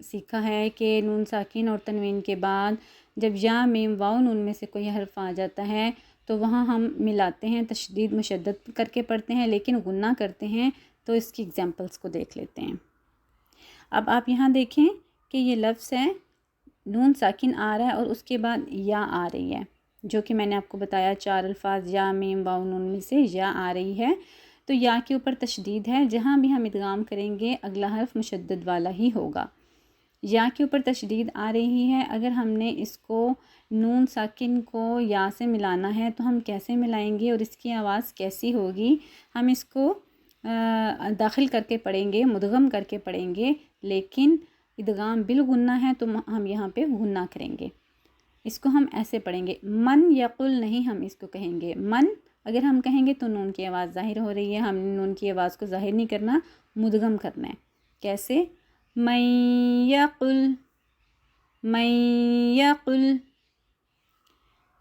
سیکھا ہے کہ نون ساکن اور تنوین کے بعد جب یا میم واو نون میں سے کوئی حرف آ جاتا ہے تو وہاں ہم ملاتے ہیں، تشدید مشدد کر کے پڑھتے ہیں، لیکن غنہ کرتے ہیں۔ تو اس کی ایگزامپلس کو دیکھ لیتے ہیں۔ اب آپ یہاں دیکھیں کہ یہ لفظ ہے، نون ساکن آ رہا ہے اور اس کے بعد یا آ رہی ہے، جو کہ میں نے آپ کو بتایا 4 الفاظ یا میم واو نون میں سے یا آ رہی ہے۔ تو یا کے اوپر تشدید ہے، جہاں بھی ہم ادغام کریں گے اگلا حرف مشدد والا ہی ہوگا۔ یا کے اوپر تشدید آ رہی ہے، اگر ہم نے اس کو نون ساکن کو یا سے ملانا ہے تو ہم کیسے ملائیں گے اور اس کی آواز کیسی ہوگی؟ ہم اس کو داخل کر کے پڑھیں گے، مدغم کر کے پڑھیں گے، لیکن ادغام بالغنہ ہے تو ہم یہاں پہ غنہ کریں گے۔ اس کو ہم ایسے پڑھیں گے، من یقل نہیں ہم اس کو کہیں گے، من اگر ہم کہیں گے تو نون کی آواز ظاہر ہو رہی ہے، ہم نے نون کی آواز کو ظاہر نہیں کرنا، مدغم کرنا ہے۔ کیسے؟ من یقل، من یقل،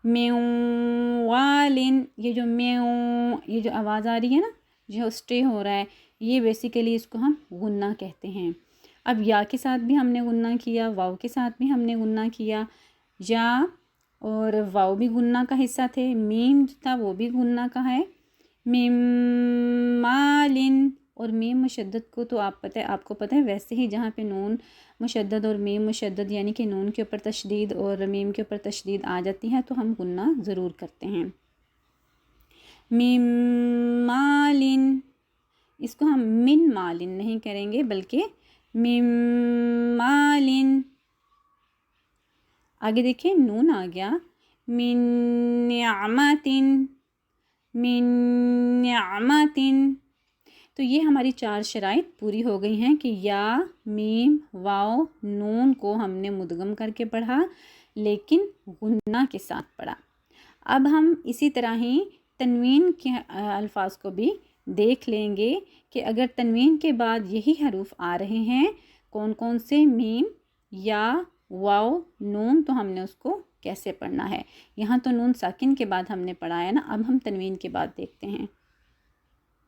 میوں والن، یہ جو میوں، یہ جو آواز آ رہی ہے نا، جو اسٹے ہو رہا ہے، یہ بیسیکلی اس کو ہم غنہ کہتے ہیں۔ اب یا کے ساتھ بھی ہم نے غنہ کیا، واو کے ساتھ بھی ہم نے غنہ کیا، یا اور واو بھی غنہ کا حصہ تھے، میم تھا وہ بھی غنہ کا ہے، میم مالن، اور میم مشدد کو تو آپ کو پتہ ہے ویسے ہی جہاں پہ نون مشدد اور میم مشدد یعنی کہ نون کے اوپر تشدید اور میم کے اوپر تشدید آ جاتی ہے تو ہم غنہ ضرور کرتے ہیں۔ میم مالن، اس کو ہم من مالن نہیں کریں گے بلکہ میم مالن۔ آگے دیکھیں نون آ گیا، من نعمتن، من نعمتن۔ تو یہ ہماری 4 شرائط پوری ہو گئی ہیں کہ یا میم واو نون کو ہم نے مدغم کر کے پڑھا لیکن غنہ کے ساتھ پڑھا۔ اب ہم اسی طرح ہی تنوین کے الفاظ کو بھی دیکھ لیں گے کہ اگر تنوین کے بعد یہی حروف آ رہے ہیں، کون کون سے؟ میم، یا، واو، نون، تو ہم نے اس کو کیسے پڑھنا ہے۔ یہاں تو نون ساکن کے بعد ہم نے پڑھا ہے نا، اب ہم تنوین کے بعد دیکھتے ہیں۔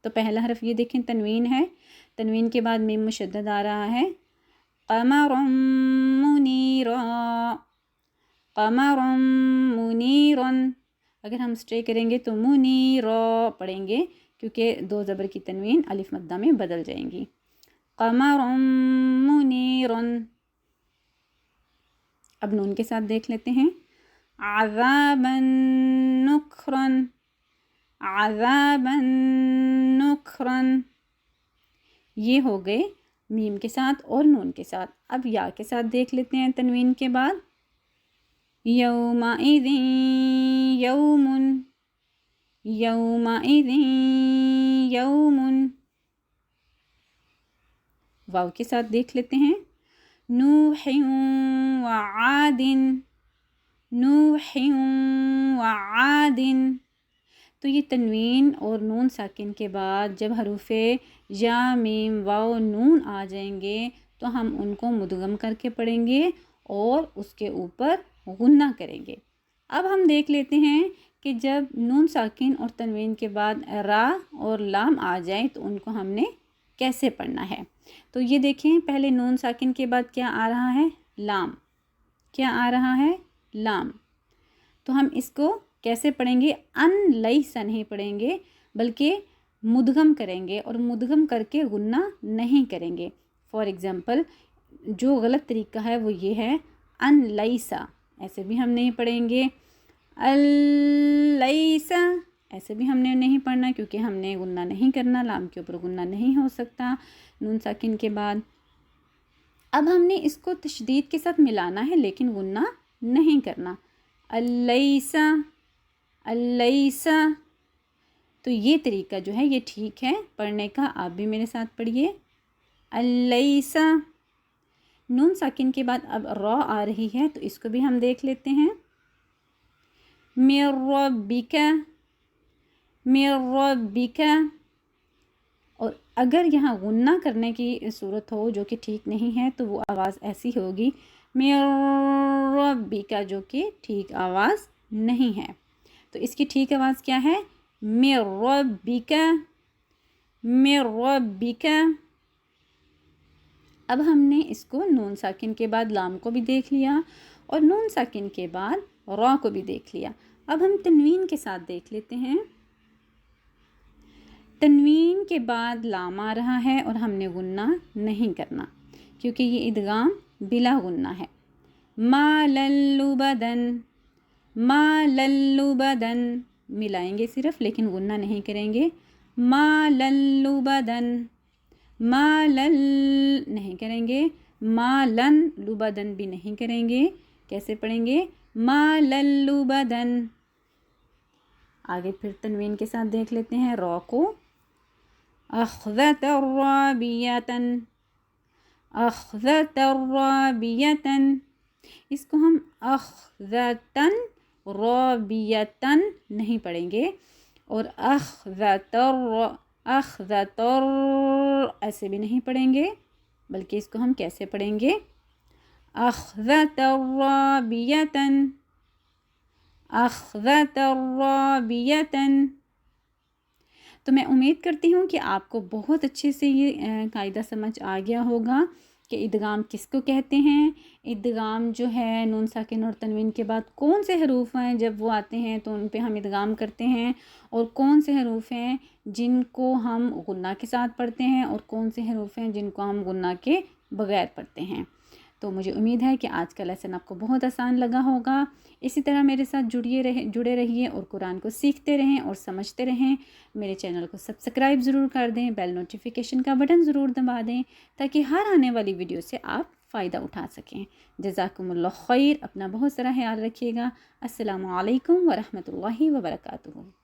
تو پہلا حرف یہ دیکھیں تنوین ہے، تنوین کے بعد میم مشدد آ رہا ہے، قمر منیرا، قمر منیرا۔ اگر ہم اسٹے کریں گے تو منیرا پڑھیں گے کیونکہ 2 زبر کی تنوین الف مدہ میں بدل جائیں گی۔ قمر منیرا۔ اب نون کے ساتھ دیکھ لیتے ہیں، عذابا نکرا، عذابا نکرا۔ یہ ہو گئے میم کے ساتھ اور نون کے ساتھ۔ اب یا کے ساتھ دیکھ لیتے ہیں تنوین کے بعد، یومئذ یوم، یومئذ یوم۔ واو کے ساتھ دیکھ لیتے ہیں، نوح وعاد، نوح وعاد۔ تو یہ تنوین اور نون ساکن کے بعد جب حروف یا میم واو نون آ جائیں گے تو ہم ان کو مدغم کر کے پڑھیں گے اور اس کے اوپر غنہ کریں گے۔ اب ہم دیکھ لیتے ہیں کہ جب نون ساکن اور تنوین کے بعد را اور لام آ جائیں تو ان کو ہم نے کیسے پڑھنا ہے۔ تو یہ دیکھیں پہلے نون ساکن کے بعد کیا آ رہا ہے؟ لام۔ کیا آ رہا ہے؟ لام۔ تو ہم اس کو کیسے پڑھیں گے؟ ان لیسا نہیں پڑھیں گے بلکہ مدغم کریں گے، اور مدغم کر کے غنہ نہیں کریں گے۔ فار ایگزامپل جو غلط طریقہ ہے وہ یہ ہے، ان لیسا ایسے بھی ہم نہیں پڑھیں گے، اللیسا ایسے بھی ہم نے نہیں پڑھنا کیونکہ ہم نے غنہ نہیں کرنا، لام کے اوپر غنہ نہیں ہو سکتا نون ساکن کے بعد۔ اب ہم نے اس کو تشدید کے ساتھ ملانا ہے لیکن غنہ نہیں کرنا، اللیسا، اللیسا۔ تو یہ طریقہ جو ہے یہ ٹھیک ہے پڑھنے کا، آپ بھی میرے ساتھ پڑھیے، اللیسا۔ نون ساکن کے بعد اب را آ رہی ہے تو اس کو بھی ہم دیکھ لیتے ہیں، من ربک، من ربک۔ اور اگر یہاں غنہ کرنے کی صورت ہو جو کہ ٹھیک نہیں ہے تو وہ آواز ایسی ہوگی، من ربک، جو کہ ٹھیک آواز نہیں ہے۔ تو اس کی ٹھیک آواز کیا ہے؟ من ربک، من ربک۔ اب ہم نے اس کو نون ساکن کے بعد لام کو بھی دیکھ لیا اور نون ساکن کے بعد را کو بھی دیکھ لیا. اب ہم تنوین کے ساتھ دیکھ لیتے ہیں. تنوین کے بعد لام آ رہا ہے اور ہم نے غنہ نہیں کرنا کیونکہ یہ ادغام بلا غنہ ہے. ما للبدن، ما للبدن ملائیں گے صرف لیکن غنہ نہیں کریں گے. ما للبدن، ما لل نہیں کریں گے. ما لن لبدن بھی نہیں کریں گے. کیسے پڑھیں گے؟ ما للبدن. آگے پھر تنوین کے ساتھ دیکھ لیتے ہیں را کو. اخذت رابیتن، اخذت رابیتن. اس کو ہم اخذتن رابیتن نہیں پڑھیں گے اور اخذت ایسے بھی نہیں پڑھیں گے بلکہ اس کو ہم کیسے پڑھیں گے؟ اخذت رابیتن، اخذت رابیتن. تو میں امید کرتی ہوں کہ آپ کو بہت اچھے سے یہ قاعدہ سمجھ آ گیا ہوگا کہ ادغام کس کو کہتے ہیں. ادغام جو ہے نون ساکن اور تنوین کے بعد کون سے حروف ہیں جب وہ آتے ہیں تو ان پہ ہم ادغام کرتے ہیں، اور کون سے حروف ہیں جن کو ہم غنہ کے ساتھ پڑھتے ہیں اور کون سے حروف ہیں جن کو ہم غنہ کے بغیر پڑھتے ہیں. تو مجھے امید ہے کہ آج کا لیسن آپ کو بہت آسان لگا ہوگا. اسی طرح میرے ساتھ جڑے رہیے اور قرآن کو سیکھتے رہیں اور سمجھتے رہیں. میرے چینل کو سبسکرائب ضرور کر دیں، بیل نوٹیفیکیشن کا بٹن ضرور دبا دیں تاکہ ہر آنے والی ویڈیو سے آپ فائدہ اٹھا سکیں. جزاکم اللہ خیر. اپنا بہت سارا خیال رکھیے گا. السلام علیکم ورحمۃ اللہ وبرکاتہ.